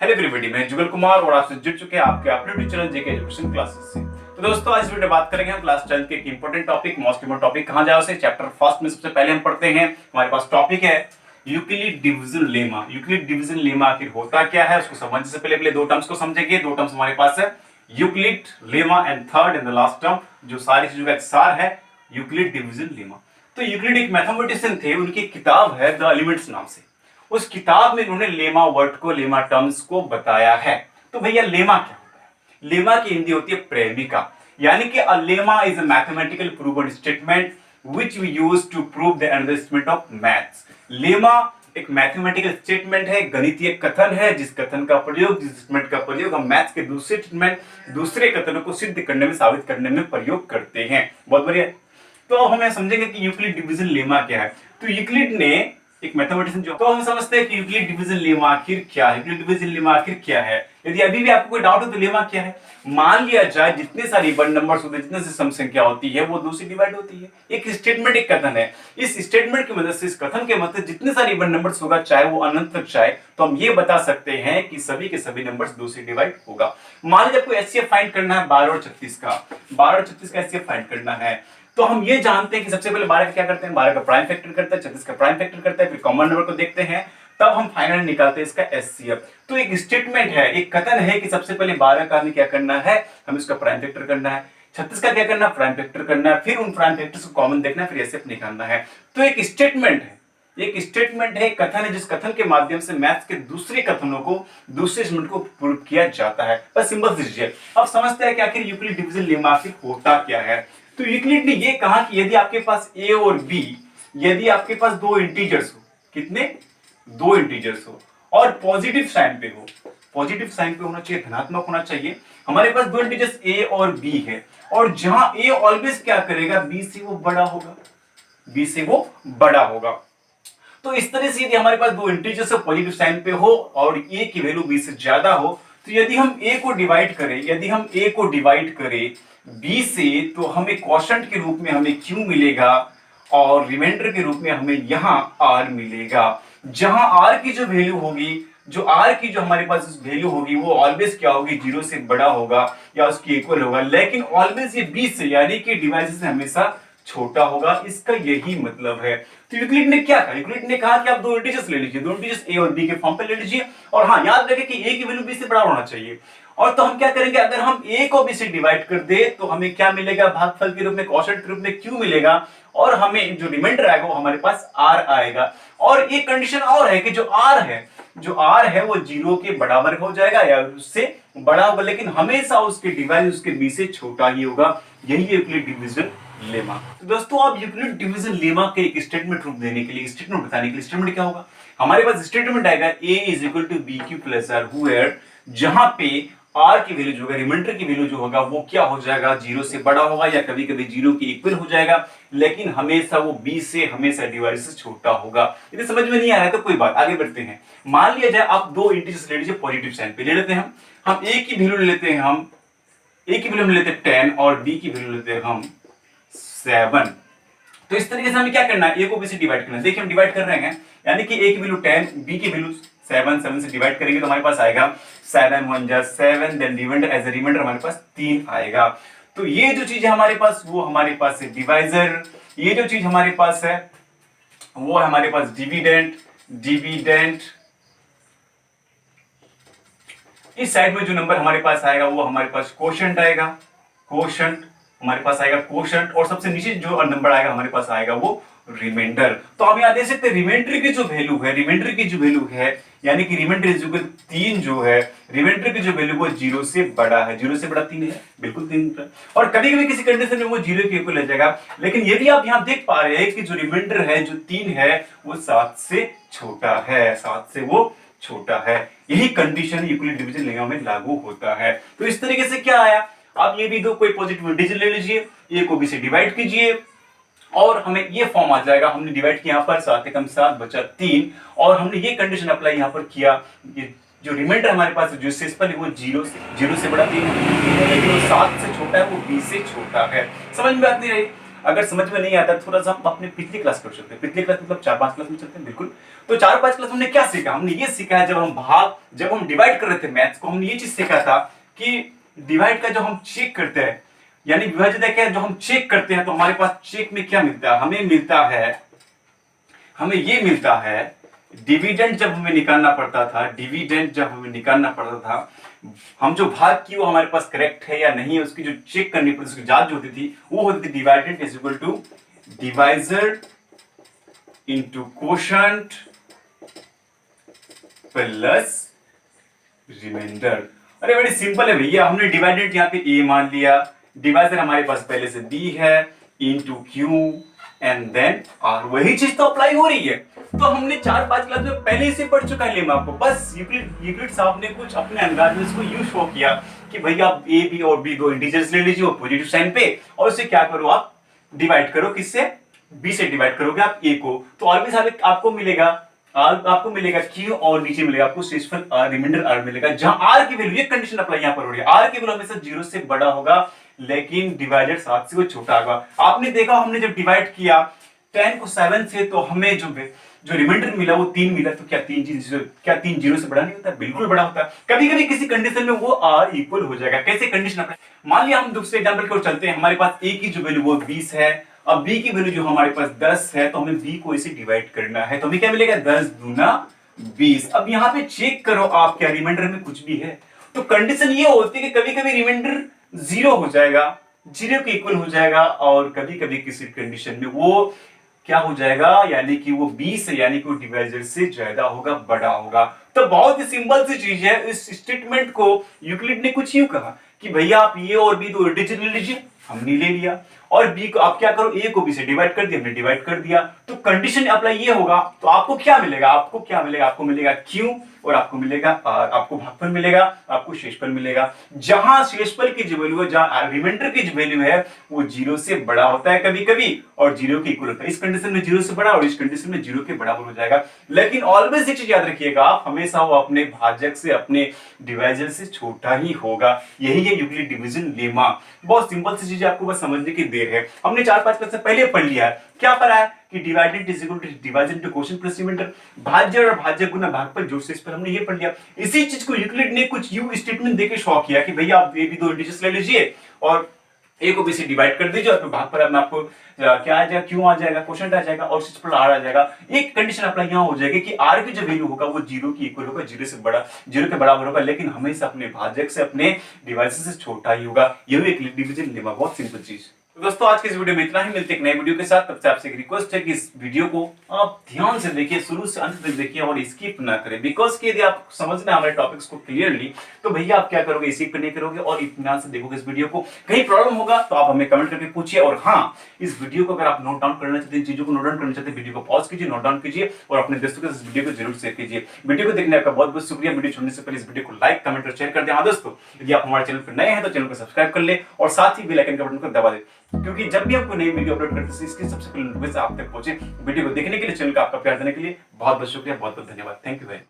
Hello everybody, मैं जुगल कुमार और आपसे जुड़ चुके हैं आपके अपने यूट्यूब चैनल जेके एजुकेशन क्लासेस से। तो दोस्तों, आज इस वीडियो में बात करेंगे हम क्लास 10 के एक important topic, most important topic कहां जाए उसे चैप्टर फर्स्ट में सबसे पहले हम पढ़ते हैं। हमारे पास टॉपिक है Euclid division lemma. Euclid division lemma आखिर होता क्या है उसको समझने से पहले दो टर्म्स को समझेंगे। दो टर्म्स हमारे पास है, Euclid lemma and third and the last term जो सारी चीजों का एक सार है, यूक्लिड डिवीजन लेमा। तो यूक्लिड एक मैथमेटिशियन थे, उनकी किताब है द एलिमेंट्स नाम से। उस किताब में उन्होंने लेमा वर्ड को, लेमा टर्म्स को बताया है। तो भैया लेमा क्या होता है? लेमा की हिंदी होती है प्रेमिका, यानी कि a lemma is a mathematical proven statement which we use to prove the understanding of maths. Lemma एक मैथमेटिकल स्टेटमेंट है, गणितीय कथन है, जिस कथन का प्रयोग, जिस स्टेटमेंट का प्रयोग हम मैथ्स के दूसरे स्टेटमेंट, दूसरे कथनों को सिद्ध करने में, साबित करने में प्रयोग करते हैं। बहुत बढ़िया। तो अब हमें समझेंगे कि यूक्लिड डिवीजन लेमा क्या है। तो यूक्लिड ने एक मैथमेटिशियन जो, तो हम समझते हैं कि यूक्लिड डिवीजन लेमा आखिर क्या है। यूक्लिड डिवीजन लेमा आखिर क्या है? यदि अभी भी आपको कोई डाउट हो तो लेमा क्या है। मान लिया जाए जितने सारे इवन नंबर्स होते हैं, जितने से सम संख्या होती है वो 2 से डिवाइड होती है। एक स्टेटमेंट, एक कथन है। इस स्टेटमेंट की मदद से, इस कथन के मदद से जितने सारे इवन नंबर्स होगा, चाहे वो अनंत तक चाहे, तो हम ये बता सकते हैं कि सभी के सभी नंबर्स 2 से डिवाइड होगा। मान लीजिए आपको एचसीएफ फाइंड करना है 12 और 36 का, 12 और 36 का एचसीएफ फाइंड करना है। तो हम ये जानते हैं कि सबसे पहले 12 का क्या करते हैं, 12 का प्राइम फैक्टर करता है, 36 का प्राइम फैक्टर करता है, फिर कॉमन नंबर को देखते हैं, तब हम फाइनल निकालते हैं इसका एचसीएफ। तो एक स्टेटमेंट है, एक कथन है कि सबसे पहले 12 का हमें क्या करना है, हमें इसका प्राइम फैक्टर करना है, 36 का क्या करना है, प्राइम फैक्टर करना है, फिर उन प्राइम फैक्टर्स को कॉमन देखना है, फिर एचसीएफ निकालना है। तो एक स्टेटमेंट है, एक स्टेटमेंट है, कथन है, जिस कथन के माध्यम से मैथ्स के दूसरे कथनों को, दूसरे स्टेटमेंट को प्रूव किया जाता है। बस सिंबल दीजिए। अब समझते हैं कि आखिर यूक्लिड डिवीजन लेमा आखिर होता क्या है। तो यूक्लिड ने ये कहा कि यदि आपके पास ए और बी, यदि आपके पास 2 इंटीजर्स हो, कितने, 2 इंटीजर्स हो और पॉजिटिव साइन पे हो, पॉजिटिव साइन पे होना चाहिए, धनात्मक होना चाहिए। हमारे पास 2 इंटीजर्स ए और बी है, और जहां ए ऑलवेज क्या करेगा, बी से वो बड़ा होगा, बी से वो बड़ा होगा। तो इस तरह से यदि हमारे पास 2 इंटीजर्स पॉजिटिव साइन पे हो और ए की वैल्यू बी से ज्यादा हो, तो यदि हम ए को डिवाइड करें, यदि हम ए को डिवाइड करें बी से, तो हमें क्वोशंट के रूप में हमें क्यू मिलेगा और रिमाइंडर के रूप में हमें यहां आर मिलेगा। जहां आर की जो वैल्यू होगी, जो आर की जो हमारे पास वैल्यू होगी, वो ऑलवेज क्या होगी, 0 से बड़ा होगा या उसकी इक्वल होगा, लेकिन ऑलवेज ये बी से, यानी कि डिवाइस से हमेशा छोटा होगा। इसका यही मतलब है। तो यूक्लिड ने क्या कहा, यूक्लिड ने कहा कि आप 2 इंटीजर्स ले लीजिए, 2 इंटीजर्स ए और बी के फॉर्म पे ले लीजिए, और हाँ याद रखें कि ए की वैल्यू बी से बड़ा होना चाहिए। और तो हम क्या करेंगे, अगर हम ए को बी से डिवाइड कर दे तो हमें क्या मिलेगा, भागफल के रूप में, क्वोशंट के रूप में क्यू मिलेगा, और हमें जो रिमाइंडर आएगा वो हमारे पास आर आएगा। और एक कंडीशन और है कि जो आर है, जो आर है वो 0 के बराबर हो जाएगा या उससे बड़ा होगा, लेकिन हमेशा उसके डिवाइस उसके बी से छोटा ही होगा। यही यूक्लिड डिवीजन लेमा। तो दोस्तों, अब यूक्लिड डिवीजन लेमा के एक स्टेटमेंट रूप देने के लिए, स्टेटमेंट बताने के लिए, स्टेटमेंट क्या होगा, हमारे पास स्टेटमेंट आएगा a is equal to b q plus r, where जहां पे r की वैल्यू जो होगा, रिमाइंडर की वैल्यू जो होगा, वो क्या हो जाएगा, 0 से बड़ा होगा या कभी कभी 0 के इक्वल हो जाएगा, लेकिन हमेशा वो b से, हमेशा डिवाइड से छोटा होगा। यदि समझ में नहीं आ रहा है तो कोई बात, आगे बढ़ते हैं। मान लिया जाए आप 2 इंटीजर्स ले लीजिए, पॉजिटिव साइन पे ले लेते हैं हम a की वैल्यू ले लेते हैं, हम a की वैल्यू ले लेते हैं 10 और b की वैल्यू लेते हैं हम 7। तो इस तरीके से हमें क्या करना है, ए को बी से डिवाइड करना है। देखिए हम डिवाइड कर रहे हैं, यानी कि ए की वैल्यू 10, बी की वैल्यू 7, 7 से डिवाइड करेंगे तो हमारे पास आएगा 7 1 जा 7, then reminder, as a reminder हमारे पास 3 आएगा। तो ये जो चीज है हमारे पास, वो हमारे पास है डिवाइजर। ये जो चीज हमारे पास है वो है हमारे पास डिविडेंड, डिविडेंड। इस साइड में जो नंबर हमारे पास आएगा वो हमारे पास क्वोशंट आएगा, क्वोशंट हमारे पास आएगा, क्वोशंट। और सबसे नीचे जो नंबर आएगा हमारे पास आएगा वो रिमाइंडर। तो हम यहां देख सकते हैं रिमाइंडर की जो वैल्यू है, रिमाइंडर की जो वैल्यू है, यानी कि रिमाइंडर इज इक्वल 3 जो है, रिमाइंडर की जो वैल्यू वो 0 से बड़ा है, 0 से बड़ा 3 है, बिल्कुल 3। और कभी कभी किसी कंडीशन में वो 0 के इक्वल हो जाएगा, लेकिन यदि आप यहां देख पा रहे हैं कि जो रिमाइंडर है, जो 3 है, वो 7 से छोटा है, 7 से वो छोटा है। यही कंडीशन यूक्लिड डिवीजन लेमा में लागू होता है। तो इस तरीके से क्या आया, आप ये भी दो कोई पॉजिटिव इंटीजर ले लीजिए, ए को बी से डिवाइड कीजिए और हमें ये फॉर्म आ जाएगा। हमने डिवाइड किया यहाँ पर 7 एकम 7 बचा 3, और हमने ये कंडीशन अप्लाई यहाँ पर किया, ये जो रिमाइंडर हमारे पास जो शेषफल है वो 0 से बड़ा 3 है, लेकिन वो 7 से छोटा है, वो b से छोटा है। समझ में आती रही। अगर समझ में नहीं आता थोड़ा सा हम अपने पिछली क्लास कर सकते हैं। पिछली क्लास मतलब 4-5 क्लास में चलते हैं बिल्कुल। तो 4-5 क्लास हमने क्या सीखा, हमने ये सीखा है जब हम डिवाइड कर रहे थे मैथ्स को, हमने ये चीज सीखा था कि डिवाइड का जो हम चेक करते हैं यानी विभाजित है क्या, जो हम चेक करते हैं तो हमारे पास चेक में क्या मिलता है, हमें ये मिलता है डिविडेंड जब हमें निकालना पड़ता था, डिविडेंड जब हमें निकालना पड़ता था, हम जो भाग की वो हमारे पास करेक्ट है या नहीं है उसकी जो चेक करनी पड़ती, उसकी जांच जो होती थी वो होती थी dividend is equal to divisor into quotient plus reminder. अरे बड़ी सिंपल है भैया, हमने डिवाइडेंड यहाँ पे ए मान लिया, डिवाइजर हमारे पास पहले से बी है into q and then r, वही चीज तो अप्लाई हो रही है। तो हमने 4-5 क्लास में पहले से पढ़ चुका है लेमा को, बस यूक्लिड साहब ने कुछ अपने अंदाज में इसको यूज शो किया कि भैया आप ए बी और बी दो इंटीजर्स ले लीजिए पॉजिटिव साइन पे और उससे क्या करो आप डिवाइड करो, किससे, बी से डिवाइड करोगे आप ए को, तो आर बी साहब आपको मिलेगा क्यू और नीचे मिलेगा आपको शेषफल रिमाइंडर आर मिलेगा, जहां आर की वैल्यू, ये कंडीशन अप्लाई यहां पर हो रही है, आर की वैल्यू हमेशा 0 से बड़ा होगा लेकिन डिवाइडेड 7 से वो छोटा होगा। आपने देखा हमने जब डिवाइड किया 10 को 7 से तो हमें जो रिमाइंडर मिला वो 3 मिला, तो क्या 3 0 से बड़ा नहीं होता, बिल्कुल बड़ा होता है। कभी कभी किसी कंडीशन में वो आर इक्वल हो जाएगा, कैसे कंडीशन अप्लाई, मान लिया हम दूसरे एग्जांपल की ओर चलते हैं, हमारे पास ए की जो वैल्यू वो 20 है, अब बी की वैल्यू जो हमारे पास 10 है, तो हमें बी को इसे डिवाइड करना है, तो हमें क्या मिलेगा 10 दूना 20। अब यहाँ पे चेक करो आप क्या रिमाइंडर में कुछ भी है, तो कंडीशन ये होती है कि कभी कभी रिमाइंडर 0 हो जाएगा, 0 के इक्वल हो जाएगा, और कभी कभी किसी कंडीशन में वो क्या हो जाएगा, यानी कि वो 20 है, यानी कि वो डिवाइजर से ज्यादा होगा, बड़ा होगा। तो बहुत ही सिंपल सी चीज है, इस स्टेटमेंट को यूक्लिड ने कुछ यूं कहा कि भैया आप ये और बी दो इंटीजर ले लीजिए, हमने ले लिया, और बी को आप क्या करो, ए को बी से डिवाइड कर दिया, हमने डिवाइड कर दिया, तो कंडीशन अप्लाई ये होगा, तो आपको क्या मिलेगा, आपको मिलेगा क्यू और आपको मिलेगा आर, आपको भागफल मिलेगा, आपको शेषफल मिलेगा, जहां शेषफल की जो वैल्यू है, जहां रिमाइंडर की जो वैल्यू है वो 0 से बड़ा होता है कभी कभी और 0 के इक्वल होता है। इस कंडीशन में 0 से बड़ा और इस कंडीशन में 0 के बराबर हो जाएगा, लेकिन ऑलवेज एक चीज याद रखिएगा आप, हमेशा वो अपने भाजक से, अपने डिवाइजर से छोटा ही होगा, यही है यूक्लिड डिवीजन लेमा। बहुत सिंपल सी चीज, आपको बस समझने की देर है। हमने 4-5 क्लास से पहले पढ़ लिया है, क्या पढ़ा है कि divided is equal to divisor into quotient plus reminder, भाज्य और भाज्य गुना भागफल जोड़ से, इस पर हमने ये पढ़ लिया। इसी चीज को यूक्लिड ने कुछ यू स्टेटमेंट देके शो किया कि भैया आप ये भी दो इंटीजर्स ले लीजिए और ए को बी से डिवाइड कर दीजिए और फिर भागफल में आपको क्या आ जाएगा, क्यों आ जाएगा, कोशेंट आ जाएगा और शेषफल आर आ जाएगा। एक कंडीशन अप्लाई यहां हो जाएगी कि आर की जो वैल्यू होगा वो 0 की इक्वल होगा, 0 के बराबर होगा, लेकिन हमेशा अपने भाजक से, अपने डिवाइस से छोटा ही होगा। यही एक डिवीजन लेमा, बहुत सिंपल चीज। तो दोस्तों आज के इस वीडियो में इतना ही, मिलते हैं एक नए वीडियो के साथ। तब से आपसे एक रिक्वेस्ट है कि इस वीडियो को आप ध्यान से देखिए, शुरू से अंत तक देखिए और स्किप ना करें, बिकॉज कि यदि आप समझना हमारे टॉपिक्स को क्लियरली तो भैया आप क्या करोगे, स्किप नहीं करोगे और इत्मीनान से देखोगे इस वीडियो को। कहीं प्रॉब्लम होगा तो आप हमें कमेंट करके पूछिए, और हाँ, इस वीडियो को अगर आप नोट डाउन करना चाहते हैं, चीजों को नोट डाउन करना चाहते हैं, वीडियो को पॉज कीजिए, नोट डाउन कीजिए और अपने दोस्तों के साथ इस वीडियो को जरूर शेयर कीजिए। वीडियो को देखने का बहुत बहुत शुक्रिया। वीडियो छोड़ने से पहले इस वीडियो को लाइक, कमेंट और शेयर कर दें। हाँ दोस्तों, यदि आप हमारे चैनल पर नए हैं तो चैनल को सब्सक्राइब कर ले और साथ ही बेल आइकन का बटन को दबा दे, क्योंकि जब भी हम कोई नई वीडियो अपलोड करते हैं इसकी सबसे पहले नोटिफिकेशन आप तक पहुंचे। वीडियो को देखने के लिए, चैनल का आपका प्यार देने के लिए बहुत बहुत शुक्रिया, बहुत बहुत धन्यवाद। Thank you very much.